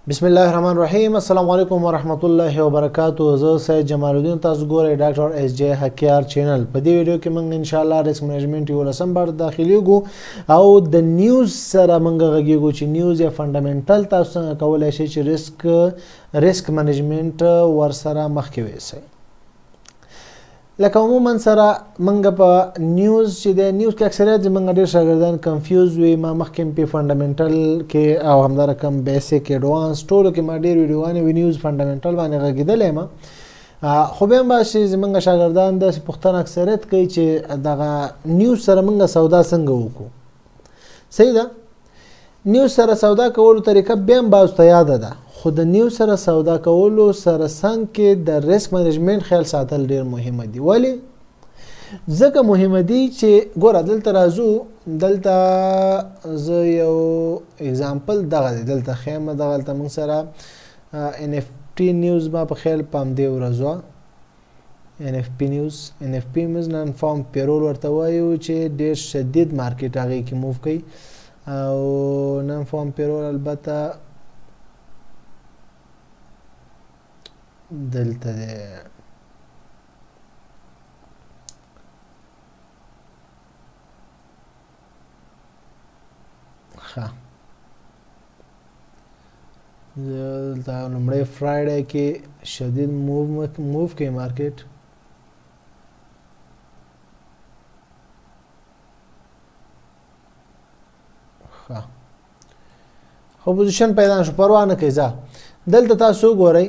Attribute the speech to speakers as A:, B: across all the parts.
A: بسم الله الرحمن الرحیم. السلام علیکم ورحمت الله وبرکاتہ. زه سید جمال الدین، تاسو ګورئ ډاکټر ایس جے حکیار چینل. په دې ویډیو کې موږ ان شاء الله ریسک مینجمنت یو لسم بار داخليږو او د نیوز سره موږ غږیږو چې نیوز یا فندامنټل تاسو څنګه کولای شئ چې ریسک مینجمنت ور سره مخ کې ویسئ. لکه عموما سره منګه په نیوز چې د نیوز کې اکثریت زمونږ ډېر شاګردان کنفیوز وي. ما مخکې په فندامنټل کې او همدارنګه کم بیسیک ایډوانس ټولو کې ما ډېر ویډیوګانې وي نیوز فندامنټل باندې غږېدلی یم. خو بیا هم باسي زمونږ شاګردان داسې پوښتنه اکثریت کوي چې دغه نیوز سره موږ سودا څنګه وکړو. صحیح ده، نیوز سره سودا کولو طریقه بیا هم باسو ته یاده ده، خو د نیوز سره سودا کولو سره څنګ کې د ریسک مینجمنت خیال ساتل ډیر مهمه دي. ولی ځکه مهمه دي چې ګوره دلته راځو، دلته زه یو اگزامپل دغه دی دلته ښیم. دغلته موږ سره NFT نیوز ما په خیال په همدې ورځ NFP نیوز میز نن فارم پیرول ورته وایو چې ډیر شدید مارکیټ هغې کې موو کوي او نن فارم پیرول البته دلته دی. ښه دلته لومړی فرایډی کې شدید موو کوي مارکیټ. ښه خو پوزیشن پیدا نشو، پروا نه کوي. ځه دلته تاسو وګورئ،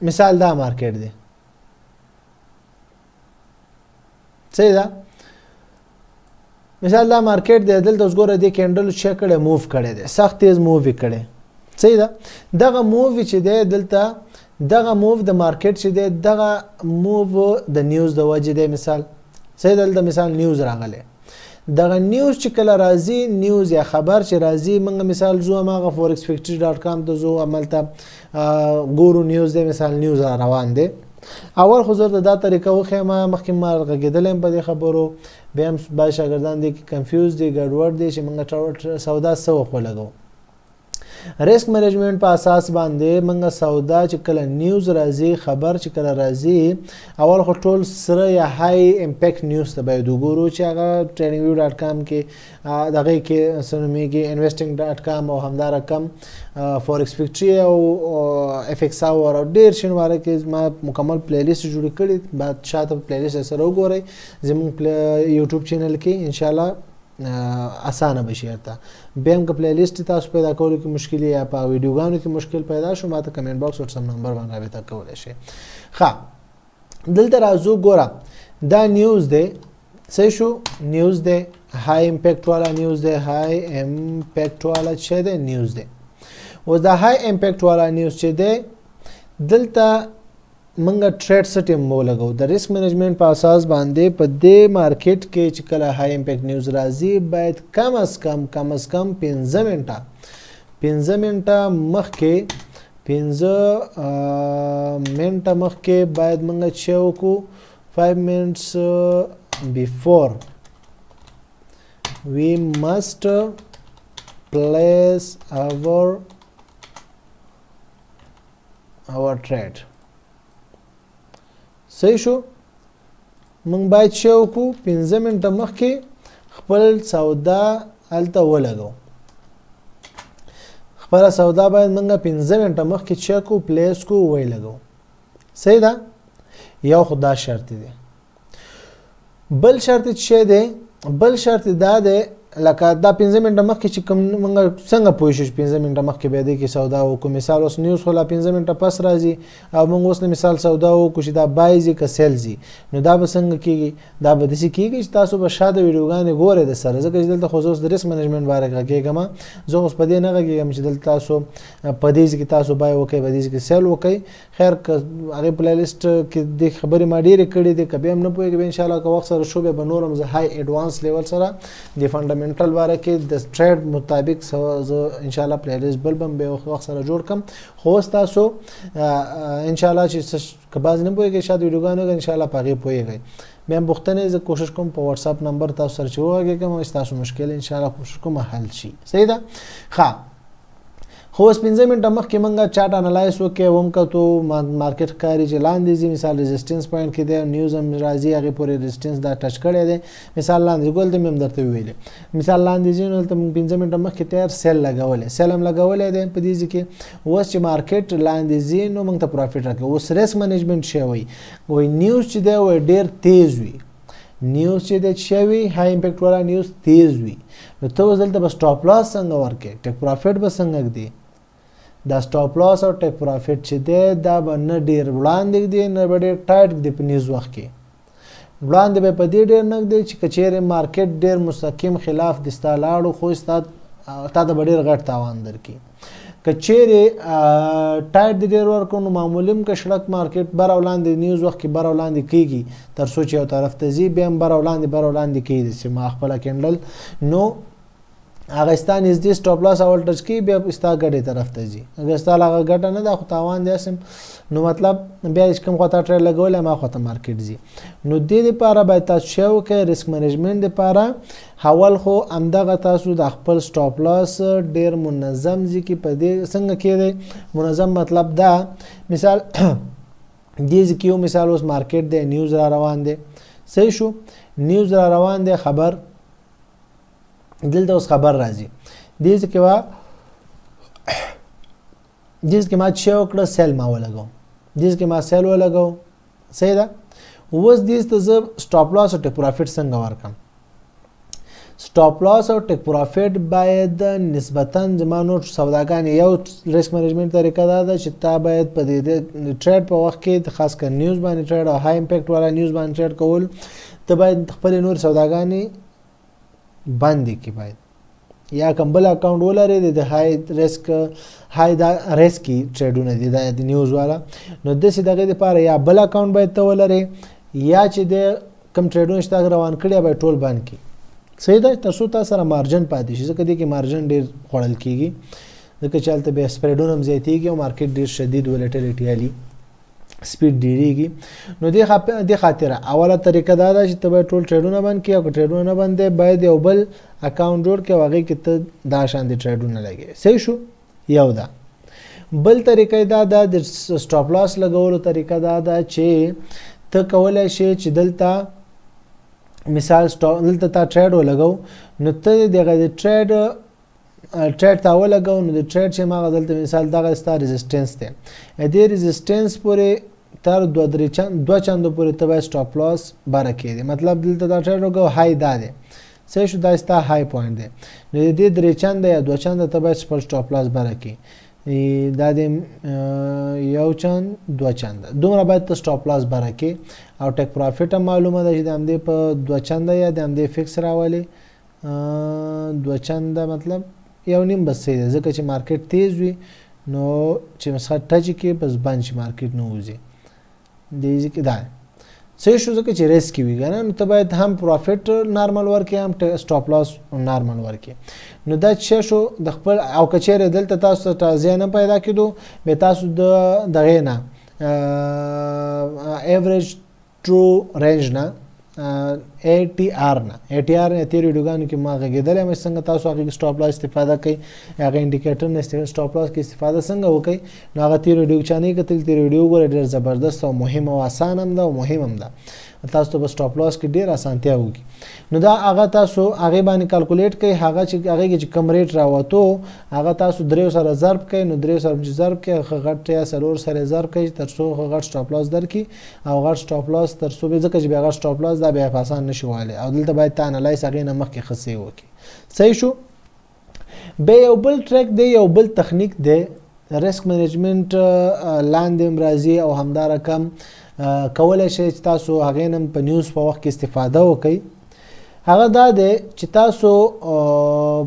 A: مثال دا مارکیټ دی. صحیح ده، مثال دا مارکیټ دی. دلته اوس ګوره دې کینډل چیک کړی، موو کړی دی، سخت تیز موو یې کړی. صحیح ده، دغه موو چې دی دلته دغه موو د مارکیټ چې دی دغه موو د نیوز د وجې دی. مثال صحیح دلته مثال نیوز راغلی، دغه نیوز چې کله راځي، نیوز یا خبر چې راځي، موږ مثال زو هماغه forex.com ته زو هملته ګورو نیوز دی، مثال نیوز را روان دی. اول خو زه دا طریقه وښیم، مخکې ما غږېدلی یم په دې خبرو، بیا هم بعض شاګردان دي کنفیوز دي، ګډوډ دي چې موږ سودا څه وخت ولګوو. ریسک مینجمنت په اساس باندې موږ سودا چې کله نیوز راځي، خبر چې کله راځي، اول خو ټول سره یا های امپیکټ نیوز ته باید وګورو چې هغه tradingview.com کې دغه کې څه نومیږي investing.com او همدارکم forex factory او FX hour او ډېر شنواره کې ما مکمل پلی لیست جوړ کړی. بعد شاته پلی لیست سره وګورئ زموږ یوټیوب چینل کې، انشاءالله اسانه بشي. ته بیا هم که پلی لیست تاسو پیدا کولو کې مشکل یا په ویډیوګانو کې مشکل پیدا شو، ما ته کمنټ باکس واتساپ نمبر باندې رابطه کولی شئ. ښه دلته راځو، ګوره دا نیوز دی. صحیح شو، نیوز دی، های امپیکټ والا نیوز دی، های امپیکټ والا چې دی نیوز دی. اوس دا های امپیکټ والا نیوز چې دی دلته منګه ټریډ سټیم ولګو د ریسک مینجمنت په اساس باندې. په دې مارکیټ کې چې کله های امپیکټ نیوز راځي، باید کم از کم 15 منټه مخکې 15 منټه مخکې باید منګه چې وکړو 5 minutes before we must place our trade. صحیح شو، موږ باید چې وکړو 15 منټه مخکې خپل سودا هلته ولګو. خپله سودا باید موږ 15 منټه مخکې چې کړو، پلیس کو ولګو. صحیح ده، یو خو دا شرط دی. بل شرط چې دی، بل شرط دا دی لکه دا 15 منټه مخکې چې کوم موږ څنګه پوه شو چې 15 منټه مخکې بیا دې کې سودا وکړو. مثال اوس نیوز خو لا 15 منټه پس راځي او موږ اوس مثال سودا وکړو چې دا بای ځي که سیل ځي، نو دا به څنګه کېږي؟ دا به داسې کېږي چې تاسو به شاته ویډیوګانې ګورئ د سره. ځکه چې دلته خو زه اوس د ریسک مینجمنت باره غږېږم، زه اوس په دې نه غږېږم چې دلته تاسو په دې ځای کې تاسو بای وکئ، په دې ځای کې سیل وکئ. خیر که هغې پلی لیست کې دې خبرې ما ډېرې کړې دي، که بیا هم نه پوهېږئ بیا انشاءالله که وخت سره شو بیا به نور هم زه های ایډوانس لیول سره د فنډامنټل باره کې د ټریډ مطابق زه انشاءالله پلی لیست بل به به وخت سره جوړ کړم. خو اوس تاسو انشاءالله چې که بعضې نه پوهېږئ شاید ویډیوګانې ان شاء الله په هغې پوهېږئ. بیا پوښتنې زه کوشش کوم په واتس اپ نمبر تاسو سره چې وغږېږم تاسو مشکل ان شاء الله کوشش کوم حل شي. صحیح ده؟ ښه خو اوس 15 منټه مخکې موږ چارت انالایز وکړو هم کتو مارکیټ ښکاري چې لاندې ځي مثال ریزسټنس پوینټ کې دی نیوز هم راځي هغې پورې ریزسټنس دا ټچ کړی دی مثال لاندې ګول ته مې هم درته ویلې مثال لاندې ځي نو دلته موږ 15 منټه مخکې تیار سیل لګولی سیل هم لګولی دی په دې ځای کې اوس چې مارکیټ لاندې ځي نو موږ ته پروفیټ راکوي. اوس ریسک منیجمنټ شی وایي نیوز چې دی وایي ډېر تیز وي نیوز چې دی څه وي های امپیکټ والا نیوز تیز وي نو ته اوس دلته به سټاپ لاس څنګه ورکړې ټیک پروفیټ به څنګه ږدي دا سټاپ لاس او ټیک پروفیټ چې دی دا به نه ډېر وړاندې ږدي نه به ډېر ټایټ ږدي په نیوز وخت کې وړاندې به په دې ډېر نه ږدي چې که چیرې مارکیټ ډېر مستقیم خلاف د ستا لاړو خو تا ته به ډېر غټ تاوان درکړي که چیرې ټایټ د ډېر ورکړو نو معمولي هم که شړک مارکیټ بر او لاندې نیوز وخت کې بر او لاندې کېږي تر څو چې یو طرف ته ځي بیا هم بر او لاندې کېږي چې ما خپله کینډل نو هغه ستا نږدې سټاپ لاس اول ټچ کوي بیا ستا ګټې طرف ته ځي اگر ستا هغه ګټه نه ده خو تاوان دی اسم نو مطلب بیا چې کوم خواته ټریډ لګولی ما خواته مارکیټ ځي نو دې دپاره باید تاسو څه وکړئ ریسک منیجمنټ دپاره اول خو همدغه تاسو د خپل سټاپ لاس ډېر منظم ځي کې په دې څنګه کېدی منظم مطلب دا مثال دې ځای کې یو مثال اوس مارکیټ دی نیوز را روان دی صحیح شو نیوز را روان دی خبر دلته اوس خبر راځي دې ځای کې ما څه وکړه سیل ما ولګو دې ځای کې ما سیل ولګو صحیح ده اوس دې ته زه سټاپ لاس او ټیک پروفیټ څنګه ورکړم سټاپ لاس او ټیک پروفیټ باید نسبتا زما نور سوداګانې یو ریسک منیجمنټ طریقه دا ده چې تا باید په دې ټریډ په وخت کې خاص کر نیوز باندې ټریډ او های امپیکټ والا نیوز باندې ټریډ کول ته باید خپل نور سوداګانې باندې کې باید یا کوم بل اکاونټ ولري د های ریسک های دا ریسکی ټریډونه دي د نیوز والا نو داسې دغه لپاره یا بل اکاونټ باید ته ولري یا چې د کوم ټریډونه چې تا روان کړي باید ټول بند کړي صحیح ده تر څو تاسو سره مارجن پاتې شي ځکه دې کې مارجن ډېر خوړل کېږي ځکه چې هلته بیا سپریډونه هم زیاتېږي او مارکیټ ډېر شدید ولیټیلیټي علي سپیډ ډېرېږي نو دې خاطره اوله طریقه دا ده چې ته باید ټول ټریډونه بند کړي او که ټریډونه نه بند دی باید یو بل اکاونټ جوړ کړي او هغې کې ته دا شان د ټریډونه لګوي صحیح شو یو ده بل طریقه دا ده د سټاپ لاس لګولو طریقه دا ده چې ته کولی شې چې دلته مثال دلته تا ټریډ ولګو نو ته دغه د ټریډ تا ولګو نو د ټریډ چې ما دلته مثال دغه ستا ریزسټنس دی دې ریزسټنس پورې تر دوه چندو پورې ته باید سټاپ لاس بره کړي مطلب دلته دا ټریډ وکړو های دا دی صحیح شو دا ستا های پوینټ دی نو د دې درې چنده یا دوه چنده ته باید خپل سټاپ لاس بره کړي دا د یو چند دوه چنده دومره باید ته سټاپ لاس بره کړي او ټیک پروفیټ هم معلومه ده چې د همدې په دوه چنده یا د همدې فکس راولي دوه چنده مطلب یو نیم بس صحیح دی ځکه چې مارکیټ تیز وي نو چې مثلا ټچ کړي بس بند شي مارکیټ نه وځي دې ځای کې دا صحیح شو ځکه چې ریسک وي که نه نو ته باید هم پروفیټ نارمل ورکړې هم سټاپ لاس نارمل ورکړې نو دا څه شو د خپل او که چیرې دلته تاسو ته ځای نه پیدا کېدو بیا تاسو د دغې نه ایوریج ټرو رینج نه ATR نه ATR نه تیرې ویډیوګانو کې ما غږېدلی یم څنګه تاسو هغې سټاپ لاس استفاده کوئ هغه انډیکیټر نه سټاپ لاس کې استفاده څنګه وکړئ نو هغه تیرې ویډیو چا نه کتل تیرې ویډیو وګورئ ډېر زبردست او مهم او اسان هم ده او مهم هم ده تاسو ته به سټاپ لاس کې ډېر اسانتیا وکړي نو دا هغه تاسو هغې باندې کالکولیټ کوئ هغه چې هغې کې چې کم ریټ راوتو هغه تاسو دریو سره ضرب کوئ نو دریو سره چې ضرب کوئ هغه غټ یا څلور سره ضرب کوئ تر څو هغه غټ سټاپ لاس درکړي او غټ سټاپ لاس تر څو ځکه چې بیا غټ سټاپ لاس دا بیا په اسان نه شي وهلی او دلته باید ته انالایز هغې نه مخکې ښه صحیح وکړي صحیح شو بیا یو بل ټریک دی یو بل تخنیک دی ریسک منیجمنټ لاندې هم راځي او همدا رقم کولی شئ چې تاسو هغې نه په نیوز په وخت کې استفاده وکړئ هغه دا دی چې تاسو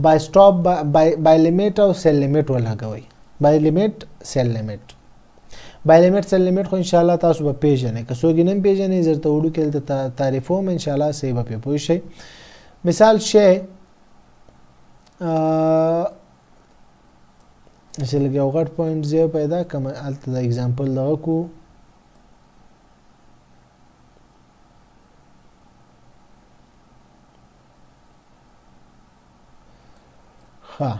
A: بای سټاپ بای لیمیټ او سیل لیمیټ ولګوئ بای لیمیټ سیل لیمیټ بای لیمیټ سیل لیمیټ خو انشاءالله تاسو به پیژنئ که څوک یې نه پیژنئ زه درته وړو کې دلته تعریفوم انشاءالله صحیح به پرې پوه شئ مثال شی چې لږ یو غټ پوینټ ځای پیدا کړم هلته د اګزامپل دغه کړو ها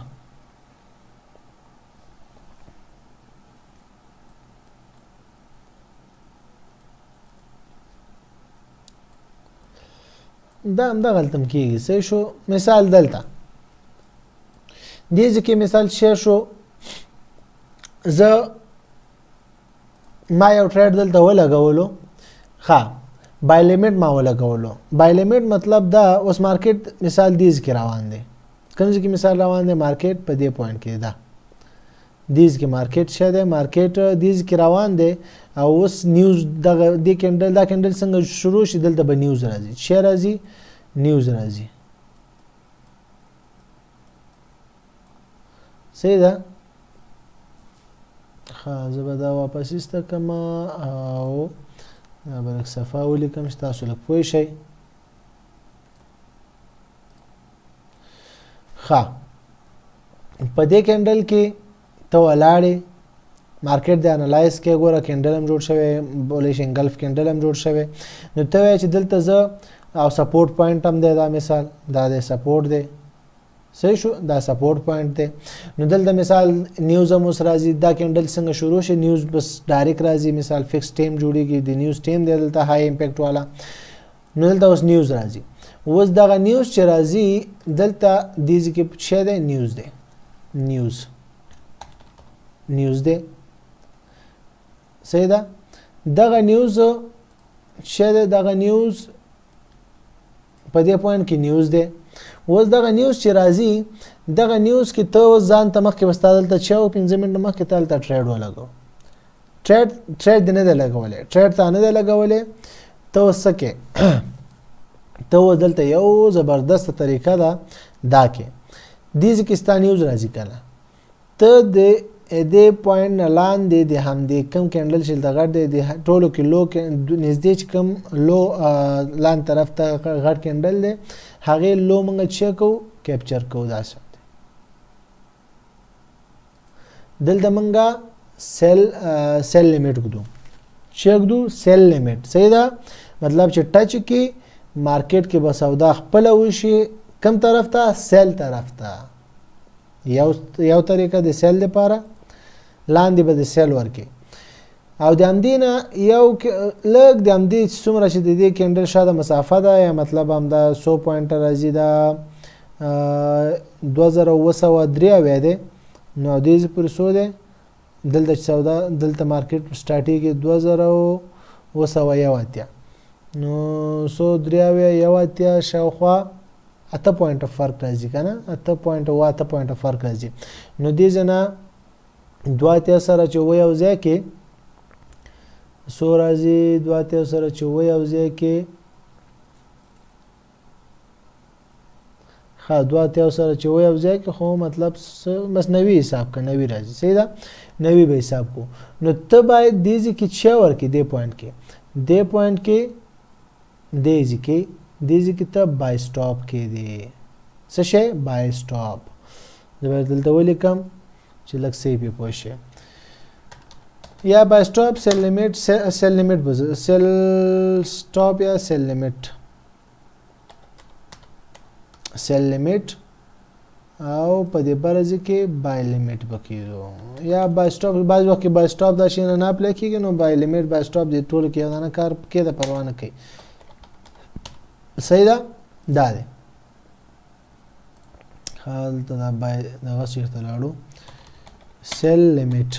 A: دا هم دغلته کېږي صحیح شو. مثال دلته دې ځکه مثال شیر شو زه ما یو ټریډ دلته ولګولو ښه بای لیمټ ما ولګولو. بای لیمټ مطلب دا اوس مارکیټ مثال دیز کې روان دی کوم ځای کې مثال روان دی مارکیټ په دې پوینټ کې ده دیز کې مارکیټ شه دی مارکیټ دیز کې روان دی او اوس نیوز دغه دې کینډل دا کینډل څنګه شروع شي دلته به نیوز راځي شی راځي نیوز راځي صحیح ده. ښه زه به دا واپس ایسته کړم او دا به لږ صفحه ولیکم چې تاسو لږ پوه شئ. ښه په دې کینډل کې ته ولاړې مارکیټ د انالایز کې ګوره کینډل هم جوړ شوی بولی انګلف کینډل هم جوړ شوی نو ته وایې چې دلته زه او سپورټ پوینټ هم دی دا مثال دا د سپورټ دی صحیح شو دا سپورټ پوینټ دی. نو دلته مثال نیوز هم اوس راځي دا کینډل څنګه شروع شي نیوز بس ډایرکټ راځي مثال فکس ټیم جوړیږي د نیوز ټیم دی دلته های امپیکټ والا نو دلته اوس نیوز راځي اوس دغه نیوز چې راځي دلته دې ځای کې شی دی نیوز دی نیوز دی صحیح ده. دغه نیوز شی دی دغه نیوز په دې پوینټ کې نیوز دی. اوس دغه نیوز چې راځي دغه نیوز کې ته اوس ځان ته مخکې بس تا دلته 6 او 15 منټه مخکې تا دلته ټریډ ولګو ټریډ دې نه دی لګولی ټریډ تا نه دی لګولی ته اوس څه کې ته اوس دلته یو زبردسته طریقه ده دا کې دې ځای کې ستا نیوز راځي که نه ته د دې پوینټ نه لاندې د همدې کم کینډل چې دلته غټ دی د ټولو کې لو نږدې چې کم لو لاندې طرف ته غټ کینډل دی هغې لو موږ چه کوو کیپچر کوو داسې دلته موږ سیل لیمټ ږدو چې ږدو سیل لیمټ صحیح ده مطلب چې ټچ کې مارکیټ کې به سودا خپله وشي کم طرف ته سیل طرف ته یو طریقه د سیل لپاره لاندې به د سیل ورکړي او د همدې نه یو لږ د همدې څومره چې د دې کینډل شاته مسافه ده یا مطلب همدا 100 پوینټه راځي دا 2703 دی نو دې ځای پورې څو دی دلته سودا دلته مارکیټ سټارټېږي 2781 نو 103 شاوخوا 8 پوینټه فرق راځي که نه 8 پوینټه فرق راځي نو دې ځای نه 2 سره چې یو ځای کې څو راځي 2 سره چې یو ځای کې ښه 2 سره چې یو ځای کې خو مطلب بس 90 حساب که 90 راځي صحیح ده 90 به حساب کو نو ته باید دې ځای کې څه ورکړې دې پوینټ کې دې ځای کې ته بای سټاپ کې دی څه شی بای سټاپ زه به دلته ولیکم چې لږ صحیح پې پوه شئ یا بای سټاپ سیل لیمټ به سیل سټاپ یا سیل لیمټ او په دې برځ کې بای لیمټ به کېدو یا بای سټاپ بعض وخت کې بای سټاپ دا شی نه اپلای کېږي نو بای لیمټ بای سټاپ دې ټولو کې یو دانه کار کې د پروا نه کوي صحیح ده دا دی هلته دا بای دغه چېرته لاړو سیل لیمټ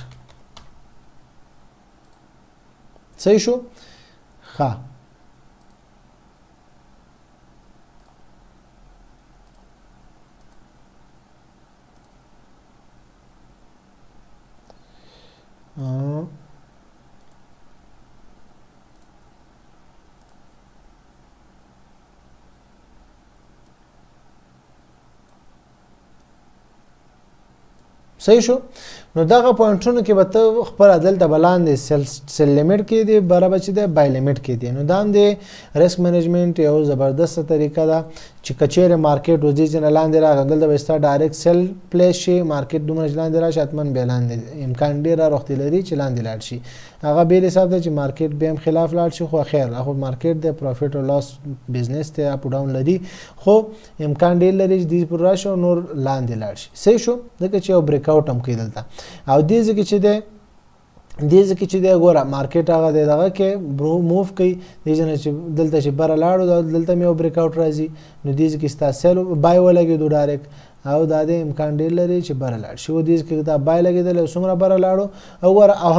A: صحیح شو ښه صحیح شو نو دغه پوینټونو کې به ته خپل دلته بلاندې سیل لیمټ کې دی بره بچی دی بای لیمټ کې دی نو دا هم د ریسک مینجمنټ یو زبردست طریقه ده چې کچېره مارکیټ وځي چې لاندې راغلی دلته به ستا ډایرکټ سیل پلیس شي مارکیټ دومره چې لاندې راشي حتمن بیا لاندې امکان ډېر راروختي لري چې لاندې لاړ شي هغه بېل حساب دی چې مارکیټ بیا هم خلاف لاړ شي خو خیر خو مارکیټ د پروفیټ او لاس بزنس ته اپ ډاون لري خو امکان ډېر لري چې دې پر راشي او نور لاندې لاړ شي صحیح شو ځکه چې یو بریک اوټ هم کوي دلته او دې ځکه چې دی ګوره مارکیټ هغه دی دغه کې موف کوي دې ځنه چې دلته چې بره لاړو دلته مې یو بریک اوټ راځي نو دې ځکه ستا سیل بای ولګېدو ډایرکټ او دا د امکان ډېر لري چې بره لاړ شي او دې ځکه دا بای لګېدلی څومره بره لاړو او ګوره او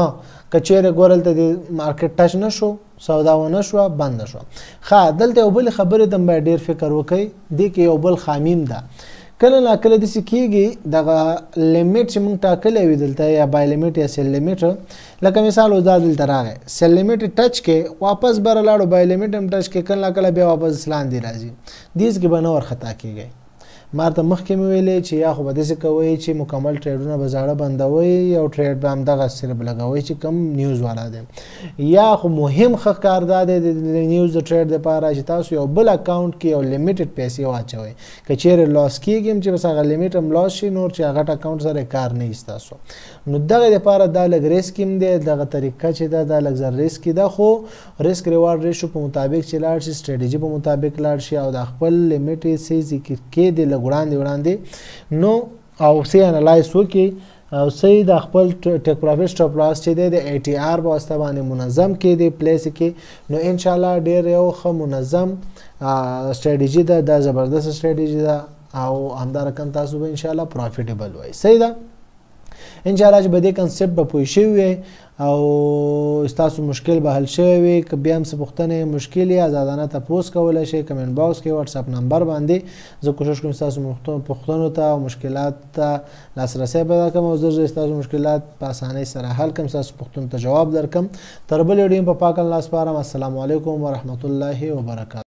A: که چیرې ګوره دلته د مارکیټ ټچ نه شو سودا ونه شوه بنده شوه ښه دلته یو بلې خبرې ته باید ډېر فکر وکړئ دې کې یو بل خامیم ده کله ناکله داسې کېږي دغه لیمیټ چې موږ ټاکلی وي دلته یا بای لیمیټ یا سیل لیمیټ لکه مثال اوس دا دلته راغی سیل لیمیټ ټچ کې واپس بره لاړو بای لیمیټ هم ټچ کې کله ناکله بیا واپس لاندې راځي دې کې به نه ورخطا کېږئ ما ته مخکې مې ویلې چې یا خو به داسې کوئ چې مکمل ټریډونه به زاړه بندوئ او ټریډ به همدغه صرف لګوئ چې کم نیوز والا دی یا خو مهم ښه کار دا دی د نیوز د ټریډ دپاره چې تاسو یو بل اکاونټ کې یو لیمیټډ پیسې واچوئ که چیرې لاس کېږي هم چې بس هغه لیمیټ هم لاس شي نور چې هغه اکاونټ سره کار نه وي ستاسو نو دغه دپاره دا لږ ریسک هم دی دغه طریقه چې ده دا لږ زر ریسکي ده خو ریسک ریوارډ ریشو په مطابق چې لاړ شي سټریټجي په مطابق لاړ شي او د خپل لیمیټ یې څه ذکر کېدی وړاندې نو او سی انالایز وکړي او سی د خپل ټیک پروفیټ سټاپ لاس چې دی د ای ټي آر په واسطه باندې منظم کېدی پلیس کې نو انشاءالله ډېر یو ښه منظم سټریټجي ده دا زبردست سټریټجي ده او همدارقم تاسو به انشاءالله پروفیټیبل وای صحیح ده انشاءالله چې به دې کنسپټ به پوه شوي وي او ستاسو مشکل به حل شوی وي که بیا هم څه پوښتنې مشکل یې ازادانه تپوس کولی شئ کمنټ باکس کې واتساپ نمبر باندې زه کوشش کوم ستاسو پوښتنو ته او مشکلات ته لاسرسی پیدا کړم او زه ستاسو مشکلات په اسانۍ سره حل کړم ستاسو پوښتنو ته جواب درکړم تر بلې ویډیو په پاک الله سپارم السلام علیکم ورحمت الله وبرکاته